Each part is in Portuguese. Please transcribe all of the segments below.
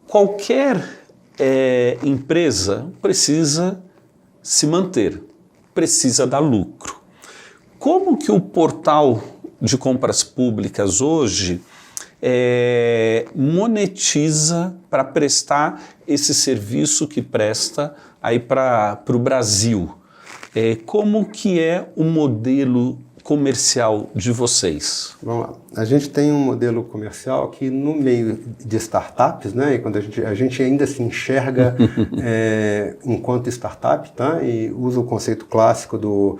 Qualquer empresa precisa se manter, precisa dar lucro. Como que o portal de compras públicas hoje monetiza para prestar esse serviço que presta aí para o Brasil? Como que é o modelo comercial de vocês? Vamos lá. A gente tem um modelo comercial que no meio de startups, né, e quando a gente ainda se enxerga enquanto startup, tá, e usa o conceito clássico do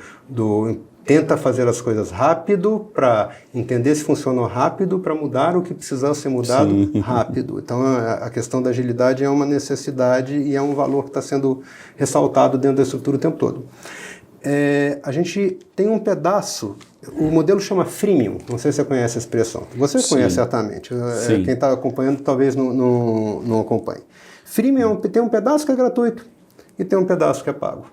tenta fazer as coisas rápido para entender se funcionou rápido para mudar o que precisava ser mudado rápido. Então a questão da agilidade é uma necessidade e é um valor que está sendo ressaltado dentro da estrutura o tempo todo. A gente tem um pedaço, o modelo chama freemium, não sei se você conhece a expressão. Você conhece certamente, quem está acompanhando talvez não acompanhe. Freemium tem um pedaço que é gratuito e tem um pedaço que é pago.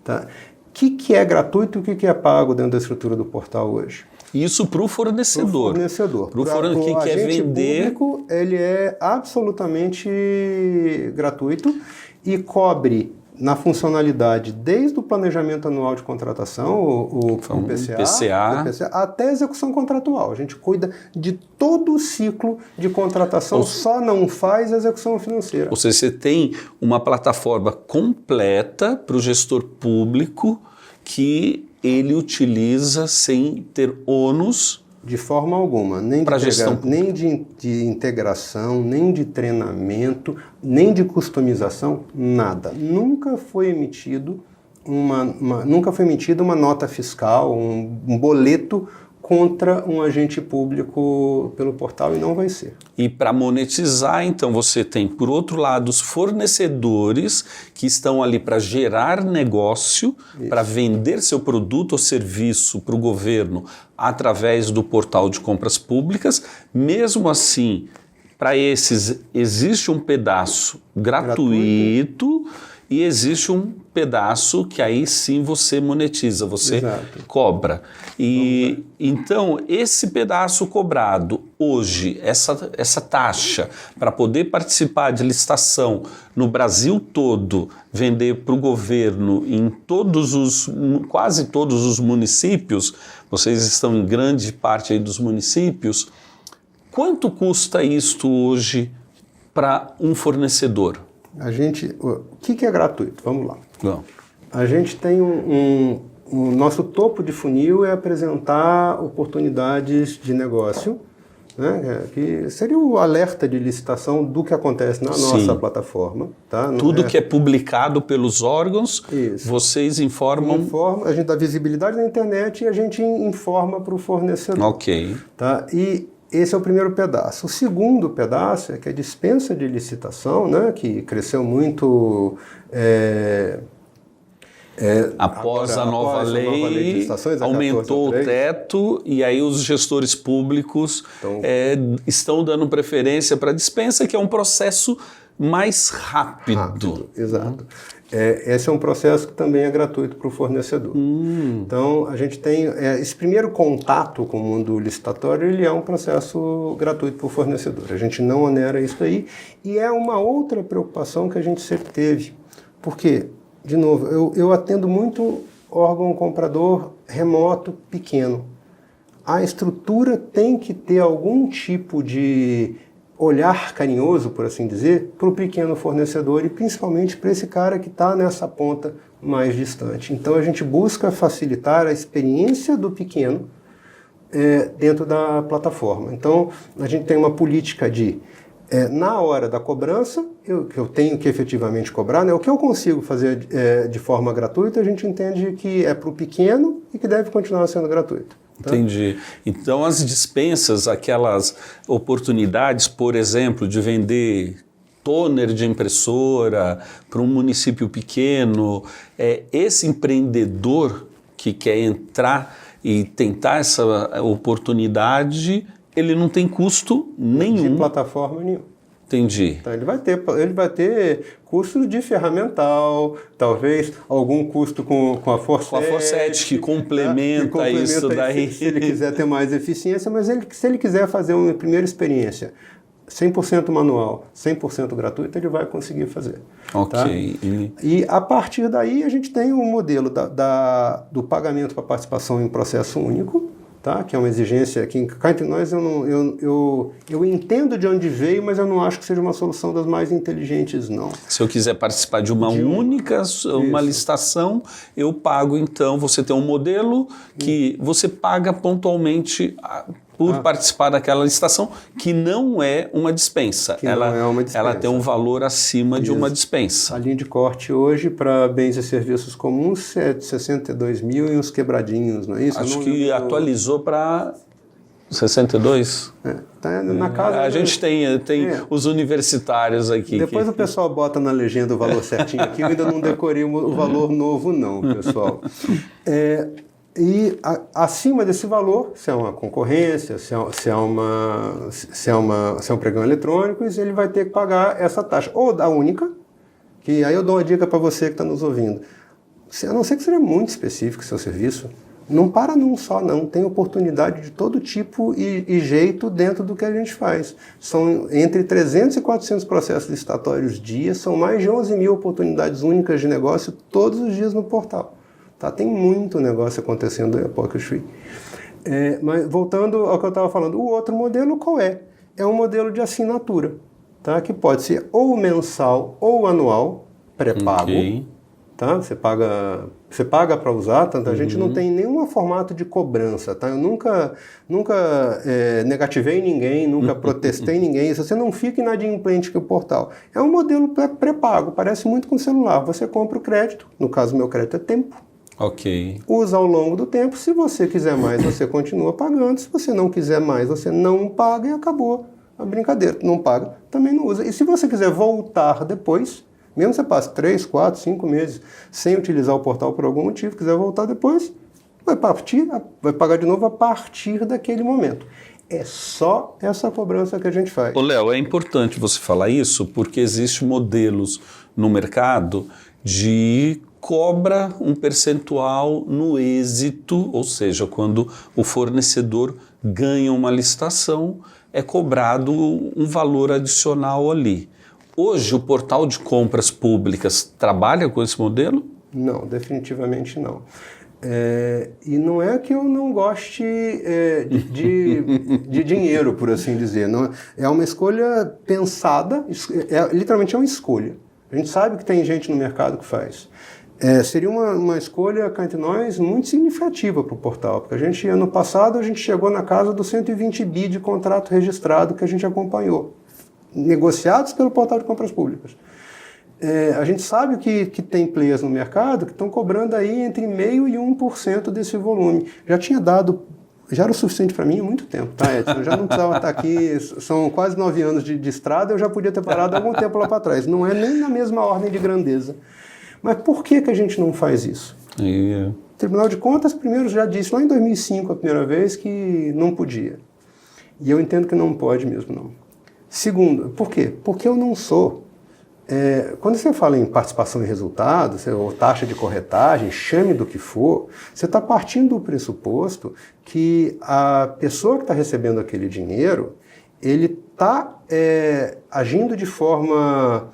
Tá? O que é gratuito e o que é pago dentro da estrutura do portal hoje? Isso para o fornecedor. Para o fornecedor que quer vender. Público, ele é absolutamente gratuito e cobre na funcionalidade desde o planejamento anual de contratação, o PCA, até a execução contratual. A gente cuida de todo o ciclo de contratação, só não faz a execução financeira. Ou seja, você tem uma plataforma completa para o gestor público que ele utiliza sem ter ônus. De forma alguma, nem de integração, nem de treinamento, nem de customização, nada. Nunca foi emitido uma nota fiscal, um boleto contra um agente público pelo portal e não vai ser. E para monetizar, então, você tem, por outro lado, os fornecedores que estão ali para gerar negócio, para vender seu produto ou serviço para o governo através do portal de compras públicas. Mesmo assim, para esses existe um pedaço gratuito e existe um pedaço que aí sim você monetiza, você cobra. E então esse pedaço cobrado hoje, essa taxa para poder participar de licitação no Brasil todo, vender para o governo em quase todos os municípios, vocês estão em grande parte aí dos municípios, quanto custa isto hoje para um fornecedor? O que é gratuito? Vamos lá. Não. A gente tem o nosso topo de funil é apresentar oportunidades de negócio, né, que seria o alerta de licitação do que acontece na nossa plataforma. Tá? Tudo que é publicado pelos órgãos, vocês informam... A gente dá visibilidade na internet e a gente informa para o fornecedor. Ok. Tá? E esse é o primeiro pedaço. O segundo pedaço é que a dispensa de licitação, né, que cresceu muito após a nova lei de licitações, aumentou o teto e aí os gestores públicos estão dando preferência para a dispensa, que é um processo mais rápido. Exato. Esse é um processo que também é gratuito para o fornecedor. Então, a gente tem esse primeiro contato com o mundo licitatório, ele é um processo gratuito para o fornecedor. A gente não onera isso aí e é uma outra preocupação que a gente sempre teve. Porque, de novo, eu atendo muito órgão comprador remoto, pequeno. A estrutura tem que ter algum tipo de olhar carinhoso, por assim dizer, para o pequeno fornecedor e principalmente para esse cara que está nessa ponta mais distante. Então a gente busca facilitar a experiência do pequeno dentro da plataforma. Então a gente tem uma política de, na hora da cobrança, que eu tenho que efetivamente cobrar, né, o que eu consigo fazer de forma gratuita, a gente entende que é para o pequeno e que deve continuar sendo gratuito. Entendi. Então as dispensas, aquelas oportunidades, por exemplo, de vender toner de impressora para um município pequeno, esse empreendedor que quer entrar e tentar essa oportunidade, ele não tem custo nenhum. De plataforma nenhuma. Entendi. Então, ele vai ter custos de ferramental, talvez algum custo com a Forset. Com a Forset, que complementa isso daí. Se ele quiser ter mais eficiência, mas se ele quiser fazer uma primeira experiência 100% manual, 100% gratuito, ele vai conseguir fazer. Ok. Tá? E a partir daí a gente tem o modelo do pagamento para participação em processo único, tá? Que é uma exigência que cá entre nós eu entendo de onde veio, mas eu não acho que seja uma solução das mais inteligentes, não. Se eu quiser participar de uma única licitação, eu pago então, você tem um modelo que você paga pontualmente por participar daquela licitação, que não é uma dispensa. Ela tem um valor acima de uma dispensa. A linha de corte hoje para bens e serviços comuns é de 62 mil e uns quebradinhos, não é isso? Acho que atualizou para 62? Tá na casa. A gente tem os universitários aqui. Depois o pessoal bota na legenda o valor certinho aqui, eu ainda não decorei o valor novo não, pessoal. E acima desse valor, se é uma concorrência, se é um pregão eletrônico, ele vai ter que pagar essa taxa. Ou da única, que aí eu dou uma dica para você que está nos ouvindo. A não ser que seja muito específico o seu serviço, não para num só, não. Tem oportunidade de todo tipo e jeito dentro do que a gente faz. São entre 300 e 400 processos licitatórios dia, são mais de 11 mil oportunidades únicas de negócio todos os dias no portal. Tá, tem muito negócio acontecendo em Apocalypse Free. Mas voltando ao que eu estava falando, o outro modelo qual é? É um modelo de assinatura, tá? Que pode ser ou mensal ou anual, pré-pago. Okay. Tá? Você paga para usar, tanto a gente não tem nenhum formato de cobrança. Tá? Eu nunca negativei ninguém, nunca protestei ninguém. Você não fica inadimplente com o portal. É um modelo pré-pago, parece muito com celular. Você compra o crédito, no caso meu crédito é tempo. Ok. Usa ao longo do tempo. Se você quiser mais, você continua pagando. Se você não quiser mais, você não paga e acabou a brincadeira. Não paga, também não usa. E se você quiser voltar depois, mesmo que você passe 3, 4, 5 meses sem utilizar o portal por algum motivo, quiser voltar depois, vai pagar de novo a partir daquele momento. É só essa cobrança que a gente faz. Ô Léo, é importante você falar isso porque existem modelos no mercado de cobra um percentual no êxito, ou seja, quando o fornecedor ganha uma licitação, é cobrado um valor adicional ali. Hoje o portal de compras públicas trabalha com esse modelo? Não, definitivamente não. E não é que eu não goste de dinheiro, por assim dizer. Não, é uma escolha pensada, literalmente é uma escolha. A gente sabe que tem gente no mercado que faz. Seria uma escolha, cá entre nós, muito significativa para o portal, porque ano passado a gente chegou na casa dos 120 bi de contrato registrado que a gente acompanhou, negociados pelo portal de compras públicas. A gente sabe que tem players no mercado que estão cobrando aí entre 0,5% e 1% desse volume. Já era o suficiente para mim há muito tempo, tá, Edson? Eu já não precisava estar aqui, são quase 9 anos de estrada, eu já podia ter parado há algum tempo lá para trás. Não é nem na mesma ordem de grandeza. Mas por que a gente não faz isso? O Tribunal de Contas, primeiro, já disse lá em 2005, a primeira vez, que não podia. E eu entendo que não pode mesmo, não. Segundo, por quê? Porque eu não sou. Quando você fala em participação em resultados, ou taxa de corretagem, chame do que for, você está partindo do pressuposto que a pessoa que está recebendo aquele dinheiro, ele está agindo de forma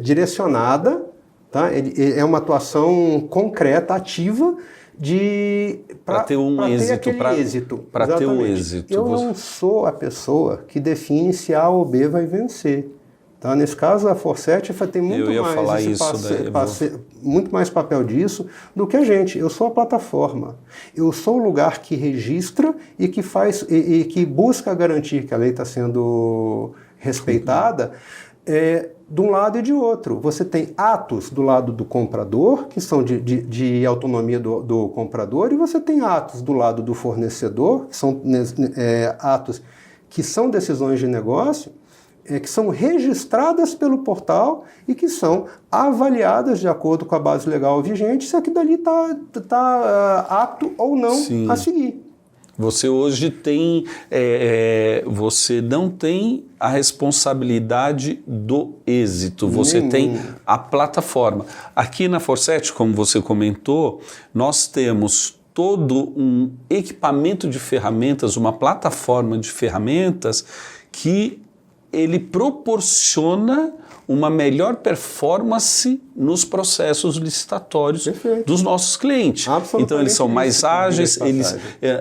direcionada, tá? É uma atuação concreta, ativa, para ter êxito. Para ter um êxito. Eu não sou a pessoa que define se A ou B vai vencer. Tá? Nesse caso, a Forset tem muito mais papel disso do que a gente. Eu sou a plataforma. Eu sou o lugar que registra e que faz e que busca garantir que a lei está sendo respeitada. De um lado e de outro. Você tem atos do lado do comprador, que são de autonomia do comprador, e você tem atos do lado do fornecedor, que são atos que são decisões de negócio, que são registradas pelo portal e que são avaliadas de acordo com a base legal vigente se aquilo dali está apto ou não a seguir. Você hoje tem, você não tem a responsabilidade do êxito, você tem a plataforma. Aqui na Forseti, como você comentou, nós temos todo um equipamento de ferramentas, uma plataforma de ferramentas que ele proporciona uma melhor performance nos processos licitatórios dos nossos clientes. Então eles são mais ágeis,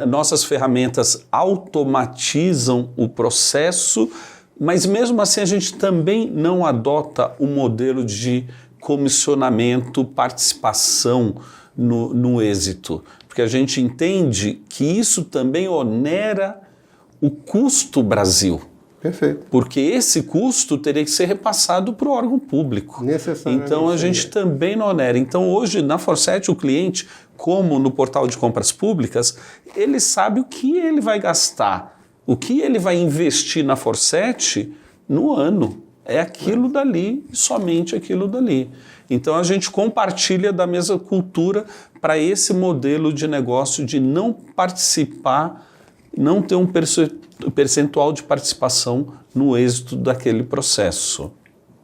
nossas ferramentas automatizam o processo, mas mesmo assim a gente também não adota o modelo de comissionamento, participação no êxito, porque a gente entende que isso também onera o custo Brasil. Perfeito. Porque esse custo teria que ser repassado para o órgão público. Necessariamente. Então a gente também não onera. Então hoje na Forseti o cliente, como no portal de compras públicas, ele sabe o que ele vai gastar, o que ele vai investir na Forseti no ano. É aquilo dali, somente aquilo dali. Então a gente compartilha da mesma cultura para esse modelo de negócio de não participar, não ter um percentual de participação no êxito daquele processo.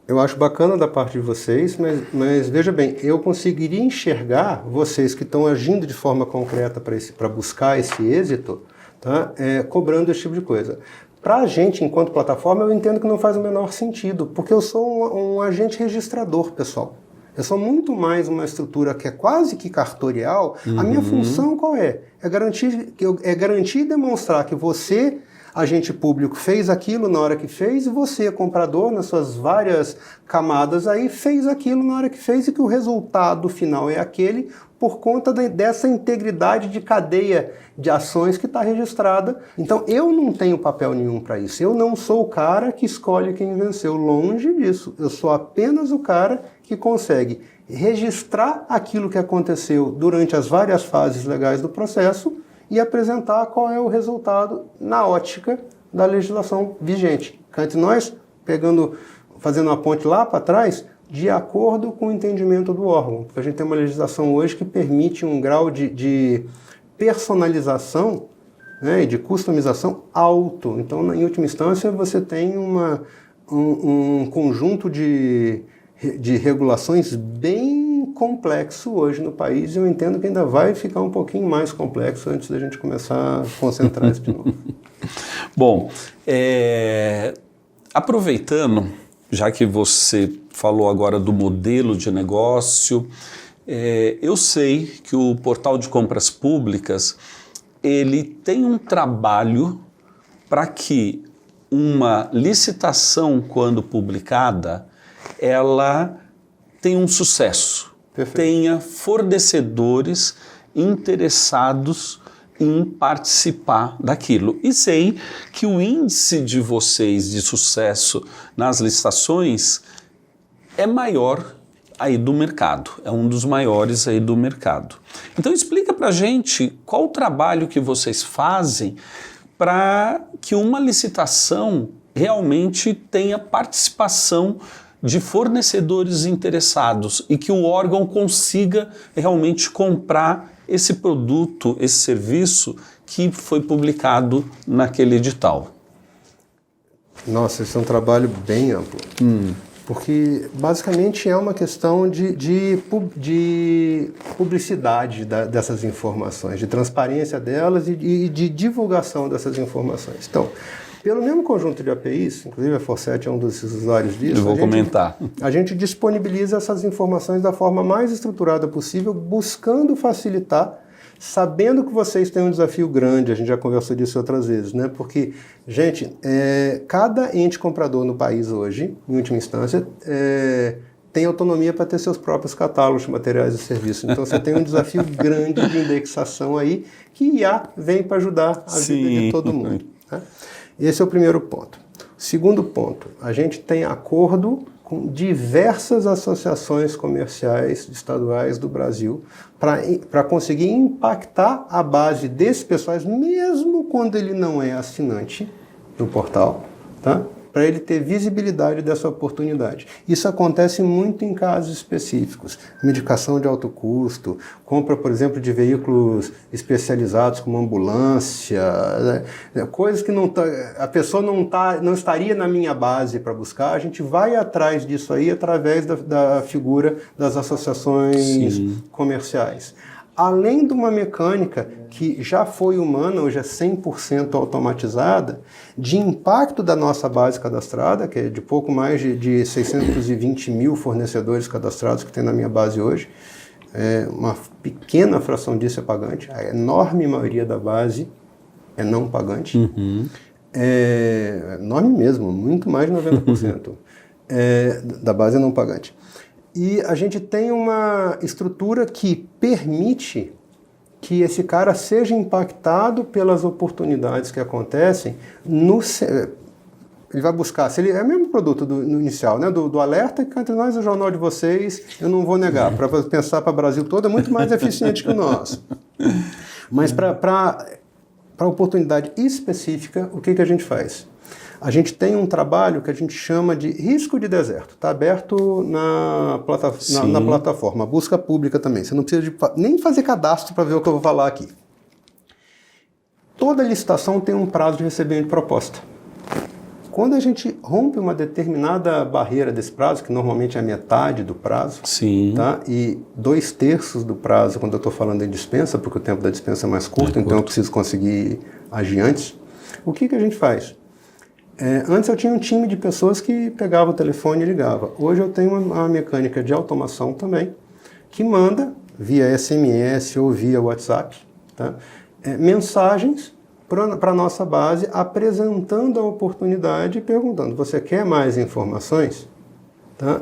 Eu acho bacana da parte de vocês, mas veja bem, eu conseguiria enxergar vocês que estão agindo de forma concreta para buscar esse êxito, tá? Cobrando esse tipo de coisa. Para a gente, enquanto plataforma, eu entendo que não faz o menor sentido, porque eu sou um agente registrador, pessoal. Eu sou muito mais uma estrutura que é quase que cartorial. A minha função qual é? É garantir e demonstrar que você, agente público, fez aquilo na hora que fez, e você, comprador, nas suas várias camadas aí, fez aquilo na hora que fez, e que o resultado final é aquele por conta dessa integridade de cadeia de ações que está registrada. Então eu não tenho papel nenhum para isso. Eu não sou o cara que escolhe quem venceu. Longe disso. Eu sou apenas o cara que consegue registrar aquilo que aconteceu durante as várias fases legais do processo e apresentar qual é o resultado na ótica da legislação vigente. Cá entre nós, fazendo uma ponte lá para trás, de acordo com o entendimento do órgão. Porque a gente tem uma legislação hoje que permite um grau de personalização, né, e de customização alto. Então, em última instância, você tem um conjunto de regulações bem complexo hoje no país, e eu entendo que ainda vai ficar um pouquinho mais complexo antes da gente começar a concentrar isso de novo. Bom, aproveitando, já que você falou agora do modelo de negócio, eu sei que o portal de compras públicas ele tem um trabalho para que uma licitação, quando publicada, ela tenha um sucesso, tenha fornecedores interessados em participar daquilo. E sei que o índice de vocês de sucesso nas licitações é maior aí do mercado, é um dos maiores aí do mercado. Então explica pra gente qual o trabalho que vocês fazem para que uma licitação realmente tenha participação de fornecedores interessados e que o órgão consiga realmente comprar esse produto, esse serviço que foi publicado naquele edital. Nossa, esse é um trabalho bem amplo. Porque basicamente é uma questão de publicidade dessas informações, de transparência delas e de divulgação dessas informações. Então, pelo mesmo conjunto de APIs, inclusive a Forseti é um dos usuários disso, eu vou comentar. A gente disponibiliza essas informações da forma mais estruturada possível, buscando facilitar, sabendo que vocês têm um desafio grande, a gente já conversou disso outras vezes, né? Porque, gente, cada ente comprador no país hoje, em última instância, tem autonomia para ter seus próprios catálogos de materiais e serviços. Então você tem um desafio grande de indexação aí, que IA vem para ajudar a vida de todo mundo. Né? Esse é o primeiro ponto. Segundo ponto, a gente tem acordo com diversas associações comerciais estaduais do Brasil para conseguir impactar a base desses pessoais, mesmo quando ele não é assinante do portal, tá? para ele ter visibilidade dessa oportunidade. Isso acontece muito em casos específicos. Medicação de alto custo, compra, por exemplo, de veículos especializados como ambulância, né? Coisas que a pessoa não estaria na minha base para buscar, a gente vai atrás disso aí através da figura das associações comerciais. Além de uma mecânica que já foi humana, hoje é 100% automatizada, de impacto da nossa base cadastrada, que é de pouco mais de 620 mil fornecedores cadastrados que tem na minha base hoje, uma pequena fração disso é pagante, a enorme maioria da base é não pagante, enorme mesmo, muito mais de 90% da base é não pagante. E a gente tem uma estrutura que permite que esse cara seja impactado pelas oportunidades que acontecem ele vai buscar, se ele é o mesmo produto no inicial, né, do alerta, que entre nós o jornal de vocês, eu não vou negar, para pensar para o Brasil todo é muito mais eficiente que o nosso. Mas para oportunidade específica, o que a gente faz? A gente tem um trabalho que a gente chama de risco de deserto. Está aberto na plataforma, busca pública também. Você não precisa nem fazer cadastro para ver o que eu vou falar aqui. Toda licitação tem um prazo de recebimento de proposta. Quando a gente rompe uma determinada barreira desse prazo, que normalmente é a metade do prazo, tá? E 2/3 do prazo, quando eu estou falando em dispensa, porque o tempo da dispensa é mais curto, então eu preciso conseguir agir antes, o que a gente faz? Antes eu tinha um time de pessoas que pegava o telefone e ligava. Hoje eu tenho uma mecânica de automação também, que manda via SMS ou via WhatsApp, tá? Mensagens para a nossa base, apresentando a oportunidade e perguntando, você quer mais informações? Tá?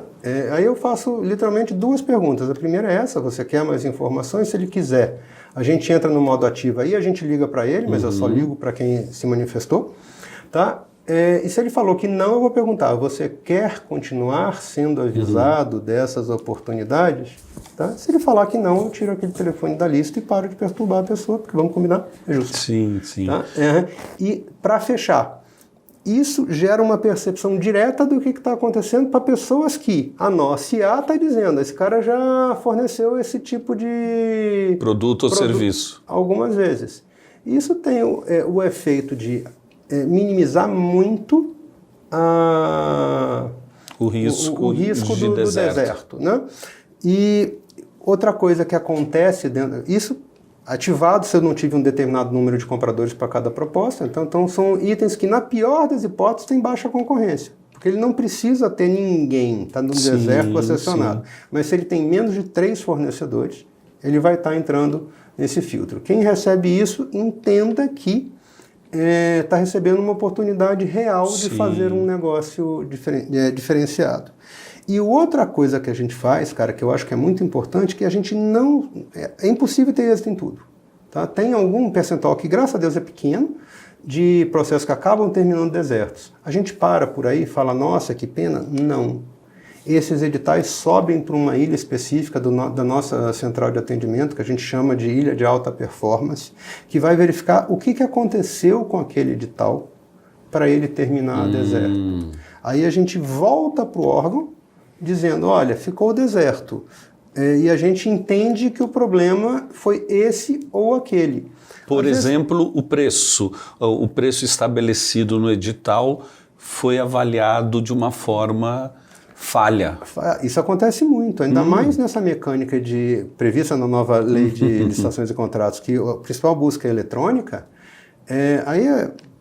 Aí eu faço literalmente 2 perguntas. A primeira é essa, você quer mais informações? Se ele quiser, a gente entra no modo ativo aí, a gente liga para ele, mas eu só ligo para quem se manifestou, tá? E se ele falou que não, eu vou perguntar, você quer continuar sendo avisado dessas oportunidades? Tá? Se ele falar que não, eu tiro aquele telefone da lista e paro de perturbar a pessoa, porque vamos combinar, é justo. Sim. Tá? E para fechar, isso gera uma percepção direta do que está acontecendo para pessoas que a nossa IA está dizendo, esse cara já forneceu esse tipo de produto ou serviço. Algumas vezes. Isso tem o efeito de minimizar muito o risco do deserto. Né? E outra coisa que acontece isso ativado se eu não tive um determinado número de compradores para cada proposta, então são itens que na pior das hipóteses tem baixa concorrência, porque ele não precisa ter ninguém, está no deserto concessionado, mas se ele tem menos de 3 fornecedores, ele vai estar entrando nesse filtro. Quem recebe isso, entenda que está recebendo uma oportunidade real de fazer um negócio diferenciado. E outra coisa que a gente faz, cara, que eu acho que é muito importante, que a gente não... É impossível ter êxito em tudo. Tá? Tem algum percentual que, graças a Deus, é pequeno, de processos que acabam terminando desertos. A gente para por aí e fala, nossa, que pena? Não. Esses editais sobem para uma ilha específica da nossa central de atendimento, que a gente chama de ilha de alta performance, que vai verificar o que aconteceu com aquele edital para ele terminar deserto. Aí a gente volta para o órgão dizendo, olha, ficou deserto. E a gente entende que o problema foi esse ou aquele. Por exemplo, o preço estabelecido no edital foi avaliado de uma forma falha. Isso acontece muito, ainda mais nessa mecânica prevista na nova lei de licitações e contratos, que a principal busca é eletrônica, aí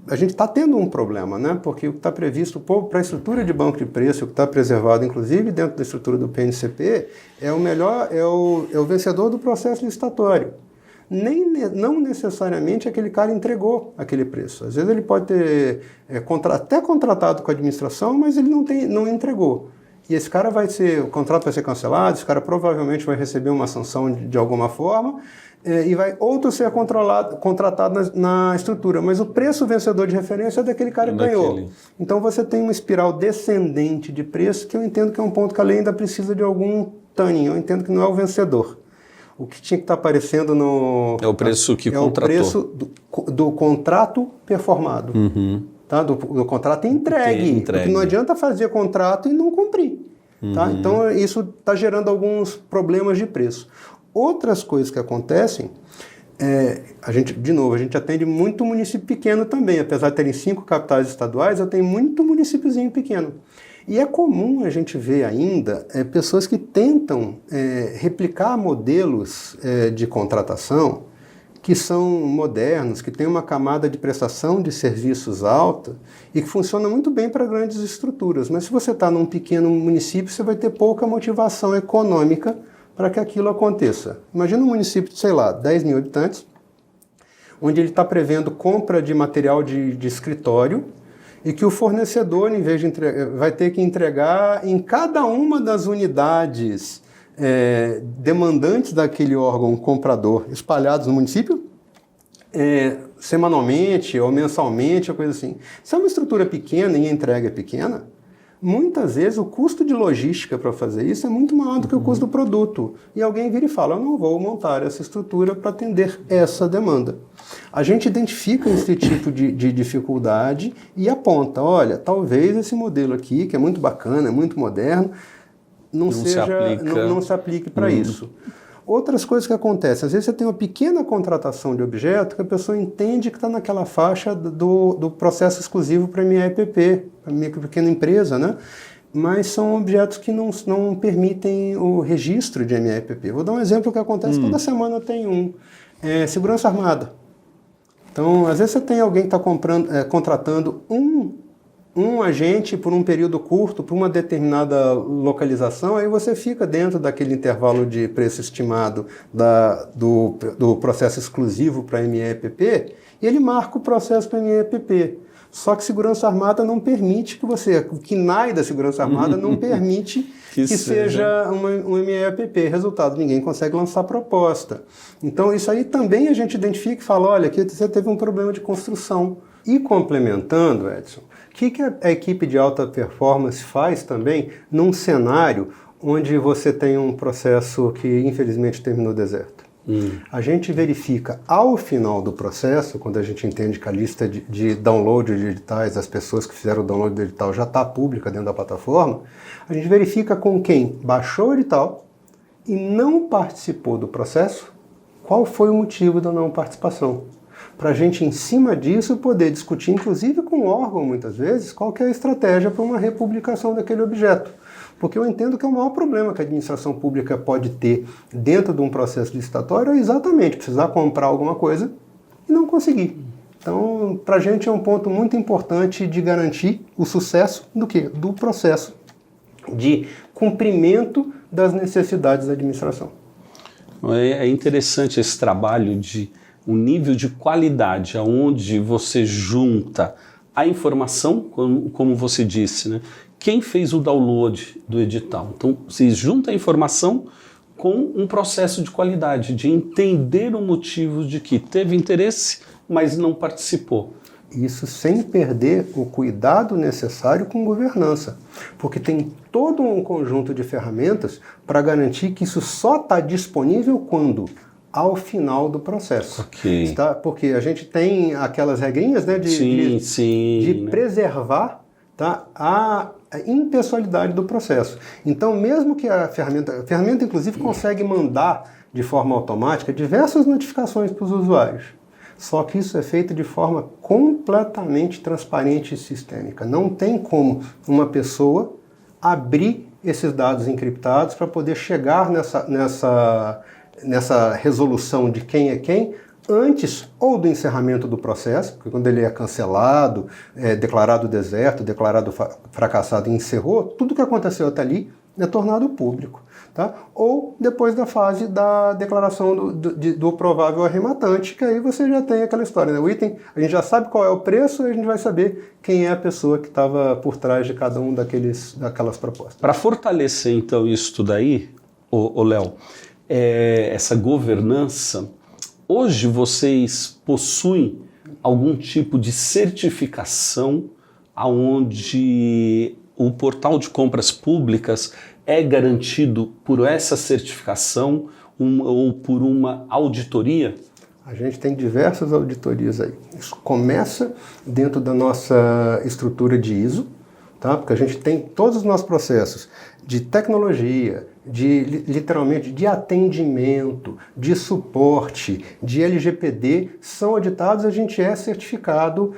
a gente está tendo um problema, né? Porque o que está previsto para a estrutura de banco de preço, o que está preservado, inclusive, dentro da estrutura do PNCP, é o vencedor do processo licitatório. Não necessariamente aquele cara entregou aquele preço. Às vezes ele pode ter até contratado com a administração, mas ele não entregou. E esse cara o contrato vai ser cancelado, esse cara provavelmente vai receber uma sanção de alguma forma, e vai outro ser contratado na estrutura. Mas o preço vencedor de referência é daquele cara que ganhou. Então você tem uma espiral descendente de preço, que eu entendo que é um ponto que a lei ainda precisa de algum tuning. Eu entendo que não é o vencedor. O que tinha que estar aparecendo no... É o preço que contratou. É o preço do contrato performado. tá, do contrato é entregue. Porque não adianta fazer contrato e não cumprir. Tá? Então, isso está gerando alguns problemas de preço. Outras coisas que acontecem, a gente atende muito município pequeno também. Apesar de terem 5 capitais estaduais, eu tenho muito municípiozinho pequeno. E é comum a gente ver ainda pessoas que tentam replicar modelos de contratação que são modernos, que têm uma camada de prestação de serviços alta e que funciona muito bem para grandes estruturas. Mas se você está num pequeno município, você vai ter pouca motivação econômica para que aquilo aconteça. Imagina um município de, sei lá, 10 mil habitantes, onde ele está prevendo compra de material de escritório e que o fornecedor, em vez de vai ter que entregar em cada uma das unidades demandantes daquele órgão comprador espalhados no município, semanalmente ou mensalmente, ou coisa assim. Se é uma estrutura pequena e a entrega é pequena, muitas vezes o custo de logística para fazer isso é muito maior do que o custo do produto. E alguém vira e fala, eu não vou montar essa estrutura para atender essa demanda. A gente identifica esse tipo de dificuldade e aponta, olha, talvez esse modelo aqui, que é muito bacana, é muito moderno, não se aplique para isso. Outras coisas que acontecem, às vezes você tem uma pequena contratação de objeto que a pessoa entende que está naquela faixa do processo exclusivo para MEPP, para minha pequena empresa, né? Mas são objetos que não permitem o registro de MEPP. Vou dar um exemplo que acontece, toda semana tem um. Segurança armada. Então, às vezes você tem alguém que está contratando um agente por um período curto, por uma determinada localização, aí você fica dentro daquele intervalo de preço estimado do processo exclusivo para MEPP, e ele marca o processo para MEPP. Só que segurança armada não permite o KNAI da segurança armada não permite que seja um MEPP. Resultado, ninguém consegue lançar proposta. Então, isso aí também a gente identifica e fala, olha, aqui você teve um problema de construção. E complementando, Edson, o que a equipe de alta performance faz também num cenário onde você tem um processo que infelizmente terminou deserto? A gente verifica ao final do processo, quando a gente entende que a lista de download de editais, das pessoas que fizeram o download do edital já está pública dentro da plataforma, a gente verifica com quem baixou o edital e não participou do processo, qual foi o motivo da não participação. Para a gente, em cima disso, poder discutir, inclusive com o órgão, muitas vezes, qual que é a estratégia para uma republicação daquele objeto. Porque eu entendo que é o maior problema que a administração pública pode ter dentro de um processo licitatório é exatamente precisar comprar alguma coisa e não conseguir. Então, para a gente é um ponto muito importante de garantir o sucesso do quê? Do processo de cumprimento das necessidades da administração. É interessante esse trabalho de um nível de qualidade, onde você junta a informação, como você disse, né? Quem fez o download do edital. Então, você junta a informação com um processo de qualidade, de entender o motivo de que teve interesse, mas não participou. Isso sem perder o cuidado necessário com governança, porque tem todo um conjunto de ferramentas para garantir que isso só está disponível quando? Ao final do processo. Okay. Tá? Porque a gente tem aquelas regrinhas, né, de preservar, tá, a impessoalidade do processo. Então, mesmo que a ferramenta inclusive consegue mandar de forma automática diversas notificações para os usuários. Só que isso é feito de forma completamente transparente e sistêmica. Não tem como uma pessoa abrir esses dados encriptados para poder chegar nessa resolução de quem é quem, antes ou do encerramento do processo, porque quando ele é cancelado, declarado deserto, declarado fracassado e encerrou, tudo que aconteceu até ali é tornado público. Tá? Ou depois da fase da declaração do provável arrematante, que aí você já tem aquela história, né? O item, a gente já sabe qual é o preço e a gente vai saber quem é a pessoa que estava por trás de cada um daquelas propostas. Para fortalecer então isso daí, Léo, essa governança, hoje vocês possuem algum tipo de certificação onde o portal de compras públicas é garantido por essa certificação ou por uma auditoria? A gente tem diversas auditorias aí. Isso começa dentro da nossa estrutura de ISO, tá? Porque a gente tem todos os nossos processos de tecnologia, literalmente de atendimento, de suporte, de LGPD, são auditados, a gente é certificado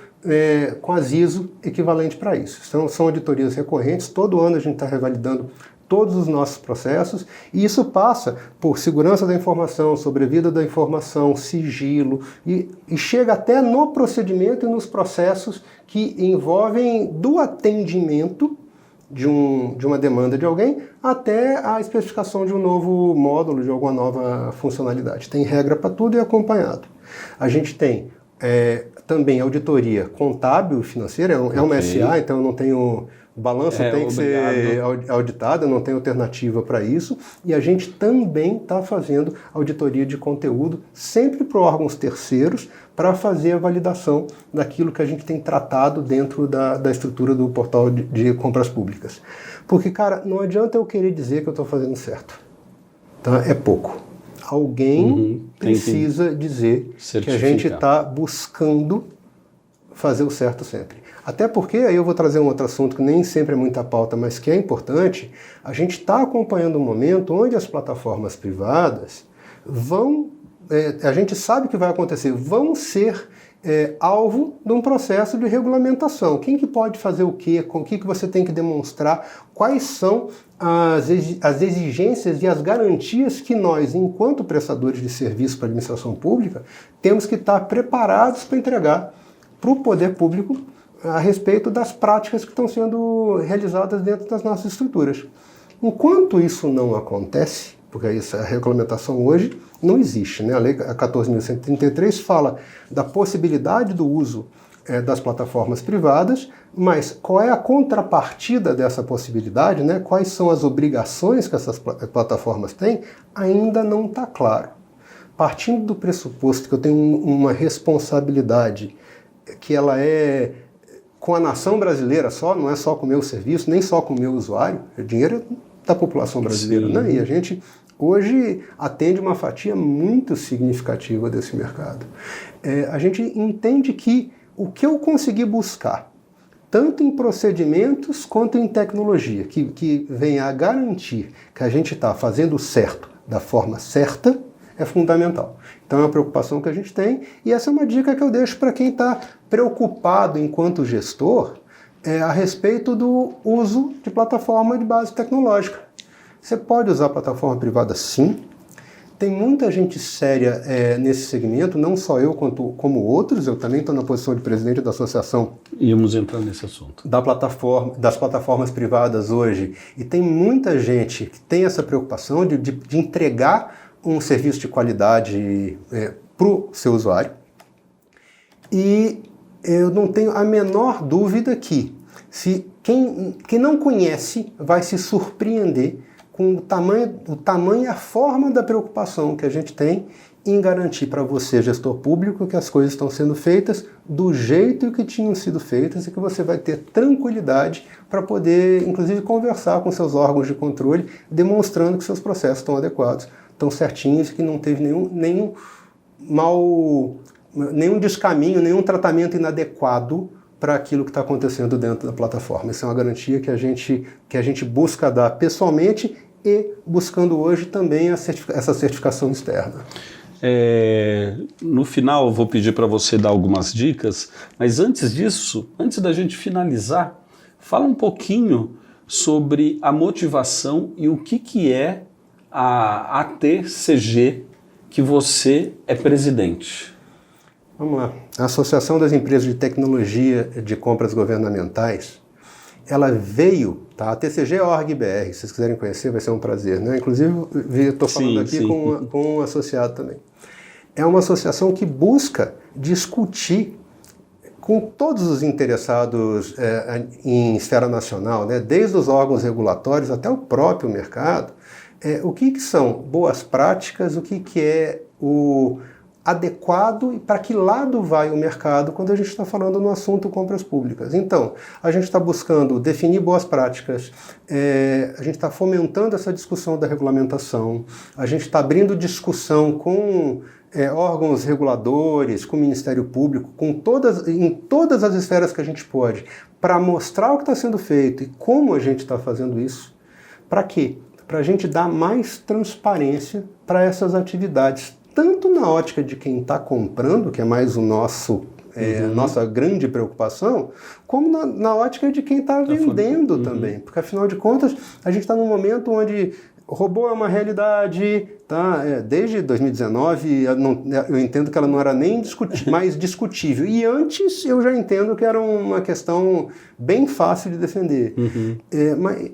com as ISO equivalente para isso. São auditorias recorrentes, todo ano a gente está revalidando todos os nossos processos, e isso passa por segurança da informação, sobrevida da informação, sigilo, e chega até no procedimento e nos processos que envolvem do atendimento de uma demanda de alguém até a especificação de um novo módulo, de alguma nova funcionalidade. Tem regra para tudo e é acompanhado. A gente tem também auditoria contábil e financeira, é uma SA, então eu não tenho... O balanço tem que ser auditado, não tem alternativa para isso. E a gente também está fazendo auditoria de conteúdo, sempre para órgãos terceiros, para fazer a validação daquilo que a gente tem tratado dentro da estrutura do portal de compras públicas. Porque, cara, não adianta eu querer dizer que eu estou fazendo certo. Tá? É pouco. Alguém precisa dizer que a gente está buscando fazer o certo sempre. Até porque, aí eu vou trazer um outro assunto que nem sempre é muita pauta, mas que é importante, a gente está acompanhando um momento onde as plataformas privadas vão, a gente sabe que vai acontecer, vão ser alvo de um processo de regulamentação. Quem que pode fazer o quê, com o que você tem que demonstrar, quais são as exigências e as garantias que nós, enquanto prestadores de serviço para a administração pública, temos que estar preparados para entregar para o poder público a respeito das práticas que estão sendo realizadas dentro das nossas estruturas. Enquanto isso não acontece, porque a regulamentação hoje não existe, né? A Lei 14.133 fala da possibilidade do uso das plataformas privadas, mas qual é a contrapartida dessa possibilidade, né? Quais são as obrigações que essas plataformas têm, ainda não está claro. Partindo do pressuposto que eu tenho uma responsabilidade que ela é com a nação brasileira só, não é só com o meu serviço, nem só com o meu usuário, o dinheiro é da população brasileira, né? E a gente hoje atende uma fatia muito significativa desse mercado. A gente entende que o que eu consegui buscar, tanto em procedimentos quanto em tecnologia, que venha a garantir que a gente está fazendo certo da forma certa, é fundamental. Então é uma preocupação que a gente tem, e essa é uma dica que eu deixo para quem está preocupado enquanto gestor a respeito do uso de plataforma de base tecnológica. Você pode usar plataforma privada sim, tem muita gente séria nesse segmento, não só eu como outros, eu também estou na posição de presidente da associação. Íamos entrar nesse assunto. Das plataformas privadas hoje, e tem muita gente que tem essa preocupação de entregar um serviço de qualidade para o seu usuário. E eu não tenho a menor dúvida que quem não conhece vai se surpreender com o tamanho e a forma da preocupação que a gente tem em garantir para você, gestor público, que as coisas estão sendo feitas do jeito que tinham sido feitas e que você vai ter tranquilidade para poder, inclusive, conversar com seus órgãos de controle, demonstrando que seus processos estão adequados, estão certinhos, que não teve nenhum descaminho, nenhum tratamento inadequado para aquilo que está acontecendo dentro da plataforma. Isso é uma garantia que a gente busca dar pessoalmente e buscando hoje também essa certificação externa. No final eu vou pedir para você dar algumas dicas, mas antes disso, antes da gente finalizar, fala um pouquinho sobre a motivação e o que é a ATCG que você é presidente. Vamos lá. A Associação das Empresas de Tecnologia de Compras Governamentais, ela veio, tá? A TCG é org.br, se vocês quiserem conhecer vai ser um prazer, né? Inclusive, eu estou falando aqui com um associado também. É uma associação que busca discutir com todos os interessados em esfera nacional, né? Desde os órgãos regulatórios até o próprio mercado, o que são boas práticas, o que é adequado e para que lado vai o mercado quando a gente está falando no assunto compras públicas. Então, a gente está buscando definir boas práticas, a gente está fomentando essa discussão da regulamentação, a gente está abrindo discussão com órgãos reguladores, com o Ministério Público, em todas as esferas que a gente pode, para mostrar o que está sendo feito e como a gente está fazendo isso. Para quê? Para a gente dar mais transparência para essas atividades, tanto na ótica de quem está comprando, que é mais o nossa grande preocupação, como na ótica de quem está vendendo também. Porque, afinal de contas, a gente está num momento onde robô é uma realidade, tá? Desde 2019 eu entendo que ela não era nem mais discutível. E antes eu já entendo que era uma questão bem fácil de defender.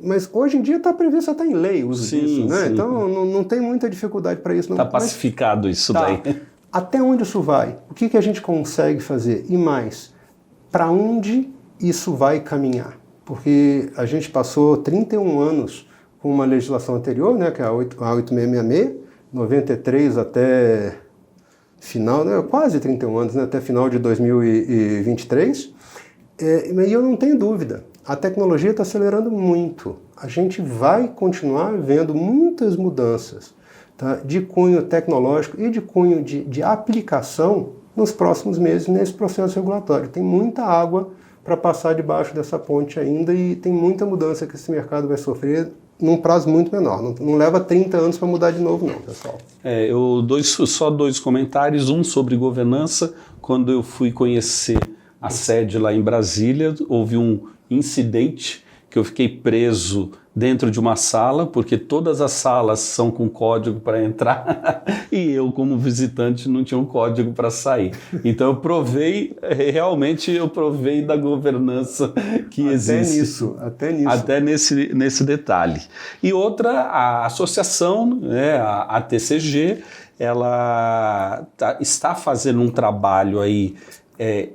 Mas hoje em dia está previsto até em lei o uso disso, né? Então não tem muita dificuldade para isso. Está pacificado isso daí. Até onde isso vai? O que a gente consegue fazer? E mais, para onde isso vai caminhar? Porque a gente passou 31 anos com uma legislação anterior, né, que é a 8666, 93 até final, né, quase 31 anos, né, até final de 2023, e eu não tenho dúvida, a tecnologia está acelerando muito. A gente vai continuar vendo muitas mudanças, tá, de cunho tecnológico e de cunho de aplicação nos próximos meses nesse processo regulatório. Tem muita água para passar debaixo dessa ponte ainda e tem muita mudança que esse mercado vai sofrer num prazo muito menor. Não leva 30 anos para mudar de novo não, pessoal. Eu dou só dois comentários, um sobre governança. Quando eu fui conhecer a sede lá em Brasília, houve um incidente que eu fiquei preso dentro de uma sala, porque todas as salas são com código para entrar e eu, como visitante, não tinha um código para sair. Então realmente eu provei da governança que existe. Até nesse detalhe. E outra, a associação, né, a TCG, ela está fazendo um trabalho aí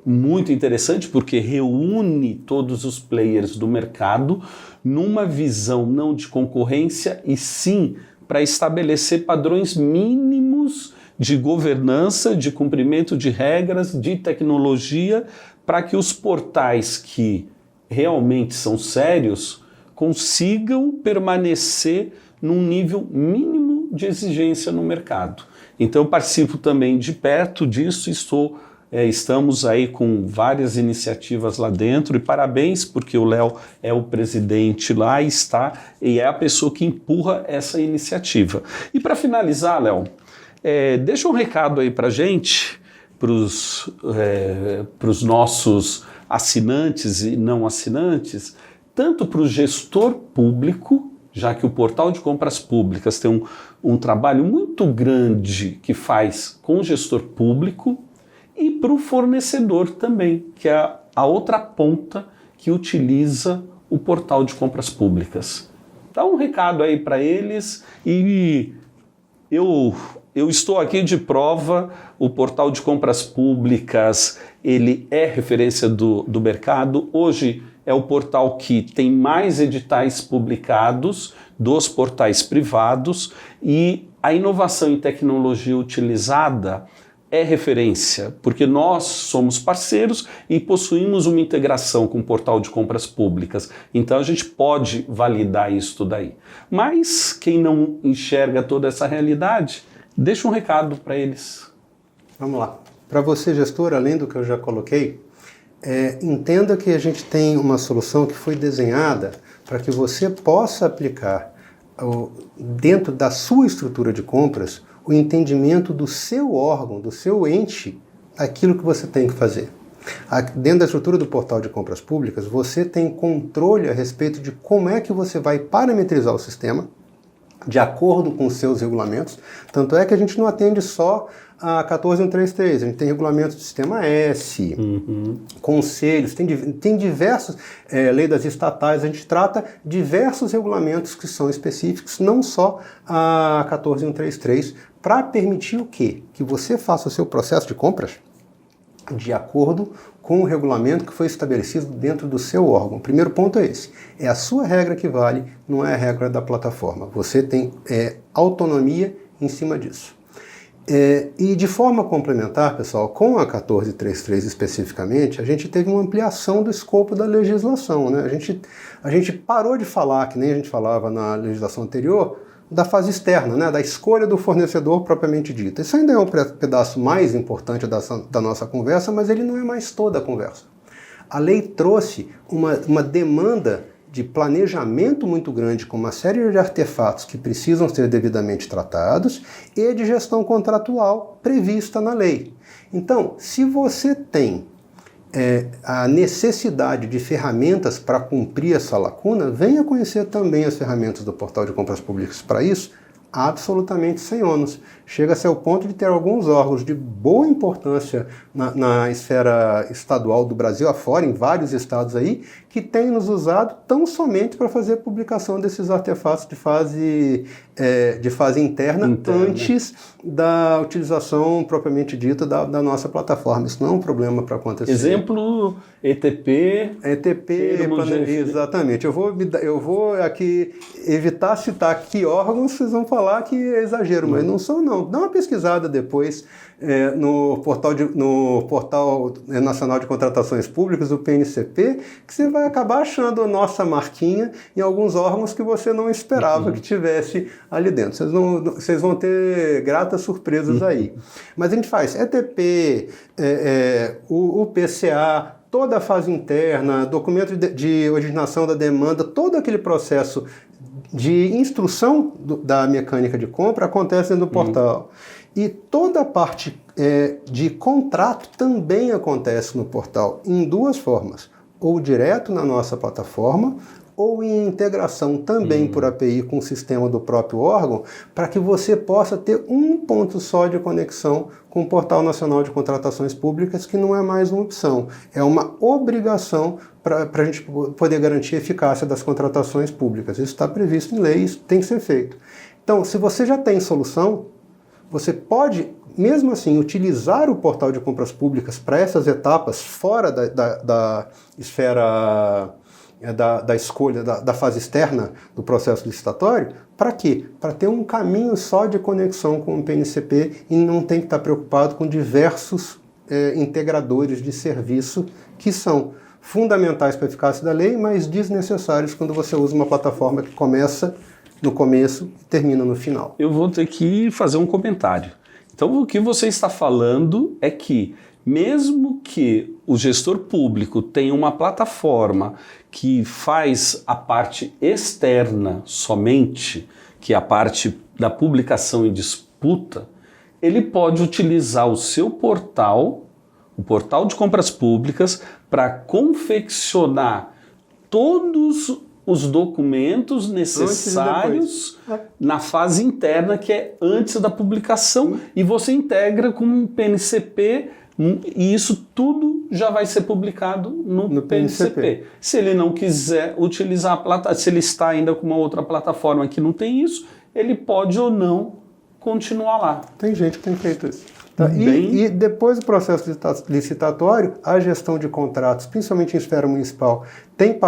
muito interessante, porque reúne todos os players do mercado numa visão não de concorrência, e sim para estabelecer padrões mínimos de governança, de cumprimento de regras, de tecnologia, para que os portais que realmente são sérios consigam permanecer num nível mínimo de exigência no mercado. Então eu participo também de perto disso e estamos aí com várias iniciativas lá dentro, e parabéns, porque o Léo é o presidente lá e é a pessoa que empurra essa iniciativa. E para finalizar, Léo, deixa um recado aí para a gente, para os nossos assinantes e não assinantes, tanto para o gestor público, já que o Portal de Compras Públicas tem um trabalho muito grande que faz com o gestor público, e para o fornecedor também, que é a outra ponta que utiliza o Portal de Compras Públicas. Dá um recado aí para eles, e eu estou aqui de prova. O Portal de Compras Públicas, ele é referência do mercado. Hoje é o portal que tem mais editais publicados dos portais privados, e a inovação e tecnologia utilizada é referência, porque nós somos parceiros e possuímos uma integração com o Portal de Compras Públicas. Então a gente pode validar isso daí. Mas quem não enxerga toda essa realidade, deixa um recado para eles. Vamos lá. Para você, gestor, além do que eu já coloquei, entenda que a gente tem uma solução que foi desenhada para que você possa aplicar dentro da sua estrutura de compras o entendimento do seu órgão, do seu ente, aquilo que você tem que fazer. Dentro da estrutura do Portal de Compras Públicas, você tem controle a respeito de como é que você vai parametrizar o sistema, de acordo com os seus regulamentos. Tanto é que a gente não atende só a 14133, a gente tem regulamentos do Sistema S, conselhos, tem diversos, lei das estatais, a gente trata diversos regulamentos que são específicos, não só a 14133, para permitir o quê? Que você faça o seu processo de compras de acordo com o regulamento que foi estabelecido dentro do seu órgão. O primeiro ponto é esse. É a sua regra que vale, não é a regra da plataforma. Você tem autonomia em cima disso. E de forma complementar, pessoal, com a 1433 especificamente, a gente teve uma ampliação do escopo da legislação, né? A gente parou de falar, que nem a gente falava na legislação anterior, da fase externa, né? Da escolha do fornecedor propriamente dita. Isso ainda é um pedaço mais importante da nossa conversa, mas ele não é mais toda a conversa. A lei trouxe uma demanda de planejamento muito grande, com uma série de artefatos que precisam ser devidamente tratados, e de gestão contratual prevista na lei. Então, se você tem a necessidade de ferramentas para cumprir essa lacuna, venha conhecer também as ferramentas do Portal de Compras Públicas para isso, absolutamente sem ônus. Chega-se ao ponto de ter alguns órgãos de boa importância na esfera estadual do Brasil afora, em vários estados aí, que têm nos usado tão somente para fazer publicação desses artefatos de fase interna antes da utilização propriamente dita da nossa plataforma. Isso não é um problema para acontecer. Exemplo, ETP. Exatamente. Eu vou aqui evitar citar que órgãos, vocês vão falar que é exagero, mas não são não. Dá uma pesquisada depois no Portal Nacional de Contratações Públicas, o PNCP, que você vai acabar achando a nossa marquinha em alguns órgãos que você não esperava que tivesse ali dentro. Vocês vão ter gratas surpresas aí. Mas a gente faz ETP, o PCA, toda a fase interna, documento de originação da demanda, todo aquele processo de instrução da mecânica de compra acontece dentro do portal. E toda a parte de contrato também acontece no portal, em duas formas. Ou direto na nossa plataforma, ou em integração também por API com o sistema do próprio órgão, para que você possa ter um ponto só de conexão com o Portal Nacional de Contratações Públicas, que não é mais uma opção, é uma obrigação para a gente poder garantir a eficácia das contratações públicas. Isso está previsto em lei, isso tem que ser feito. Então, se você já tem solução, você pode, mesmo assim, utilizar o Portal de Compras Públicas para essas etapas fora da esfera da escolha, da fase externa do processo licitatório. Para quê? Para ter um caminho só de conexão com o PNCP e não tem que estar preocupado com diversos integradores de serviço que são fundamentais para a eficácia da lei, mas desnecessários quando você usa uma plataforma que começa no começo e termina no final. Eu vou ter que fazer um comentário. Então, o que você está falando é que, mesmo que o gestor público tenha uma plataforma que faz a parte externa somente, que é a parte da publicação e disputa, ele pode utilizar o seu portal, o Portal de Compras Públicas, para confeccionar todos os documentos necessários na fase interna, que é antes da publicação, e você integra com o PNCP, e isso tudo já vai ser publicado no PNCP. Se ele não quiser utilizar a plataforma, se ele está ainda com uma outra plataforma que não tem isso, ele pode ou não continuar lá. Tem gente que tem feito isso. Tá? E depois do processo licitatório, a gestão de contratos, principalmente em esfera municipal, tem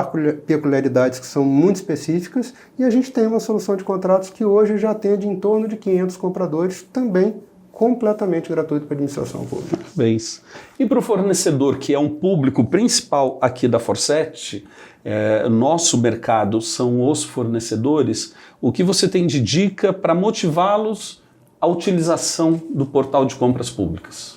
peculiaridades que são muito específicas, e a gente tem uma solução de contratos que hoje já atende em torno de 500 compradores, também completamente gratuito para a administração pública. Bem, e para o fornecedor, que é um público principal aqui da Forset, nosso mercado são os fornecedores, o que você tem de dica para motivá-los a utilização do Portal de Compras Públicas?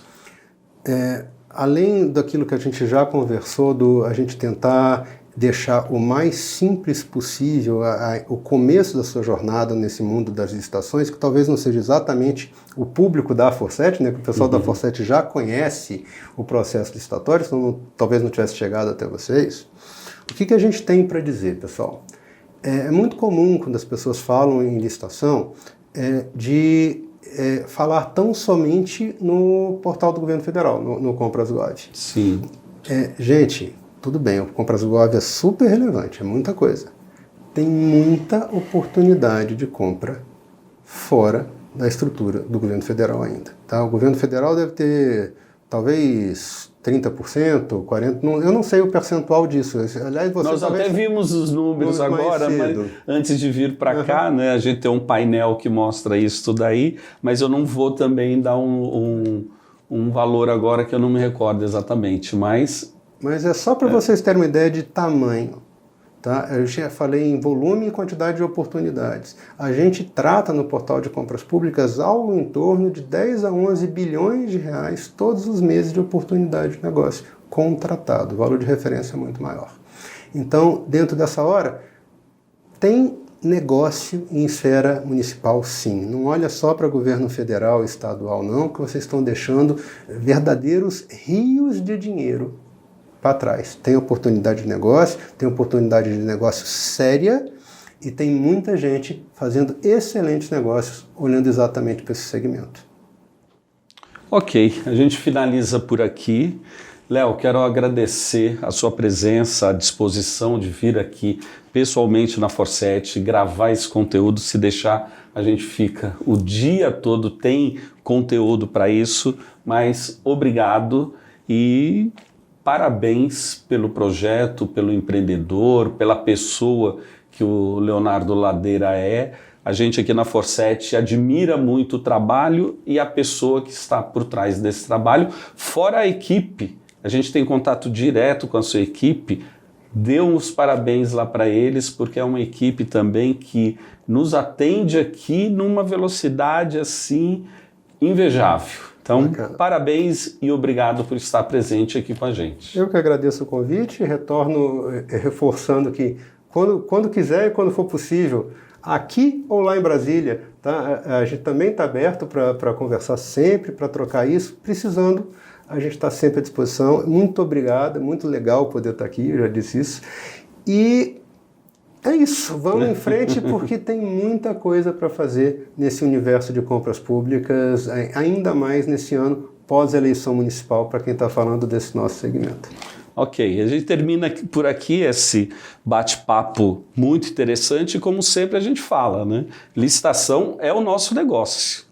Além daquilo que a gente já conversou, a gente tentar deixar o mais simples possível o começo da sua jornada nesse mundo das licitações, que talvez não seja exatamente o público da Forset, né, que o pessoal da Forset já conhece o processo licitatório, senão talvez não tivesse chegado até vocês. O que a gente tem para dizer, pessoal? É muito comum, quando as pessoas falam em licitação, de falar tão somente no portal do governo federal, no Compras.gov. Sim. Gente, tudo bem, o Compras.gov é super relevante, é muita coisa. Tem muita oportunidade de compra fora da estrutura do governo federal ainda. Tá? O governo federal deve ter talvez 30%, 40%, eu não sei o percentual disso. Aliás, você Nós até vimos os números agora, mas antes de vir para cá, né, a gente tem um painel que mostra isso tudo aí, mas eu não vou também dar um valor agora que eu não me recordo exatamente, mas é só para vocês terem uma ideia de tamanho. Tá? Eu já falei em volume e quantidade de oportunidades. A gente trata no portal de compras públicas algo em torno de 10 a 11 bilhões de reais todos os meses de oportunidade de negócio contratado. O valor de referência é muito maior. Então, dentro dessa hora, tem negócio em esfera municipal, sim. Não olha só para governo federal e estadual, não, que vocês estão deixando verdadeiros rios de dinheiro para trás. Tem oportunidade de negócio séria e tem muita gente fazendo excelentes negócios olhando exatamente para esse segmento. Ok, a gente finaliza por aqui. Léo, quero agradecer a sua presença, a disposição de vir aqui pessoalmente na Forset, gravar esse conteúdo. Se deixar, a gente fica o dia todo, tem conteúdo para isso, mas obrigado e parabéns pelo projeto, pelo empreendedor, pela pessoa que o Leonardo Ladeira é. A gente aqui na Forset admira muito o trabalho e a pessoa que está por trás desse trabalho, fora a equipe. A gente tem contato direto com a sua equipe. Dê uns parabéns lá para eles, porque é uma equipe também que nos atende aqui numa velocidade assim invejável. Então, bacana. Parabéns e obrigado por estar presente aqui com a gente. Eu que agradeço o convite e retorno reforçando que quando quiser e quando for possível, aqui ou lá em Brasília, tá? A gente também está aberto para conversar sempre, para trocar isso. Precisando, a gente está sempre à disposição. Muito obrigado, muito legal poder estar aqui, eu já disse isso. E é isso, vamos em frente porque tem muita coisa para fazer nesse universo de compras públicas, ainda mais nesse ano pós-eleição municipal, para quem está falando desse nosso segmento. Ok, a gente termina por aqui esse bate-papo muito interessante e como sempre a gente fala, né? Licitação é o nosso negócio.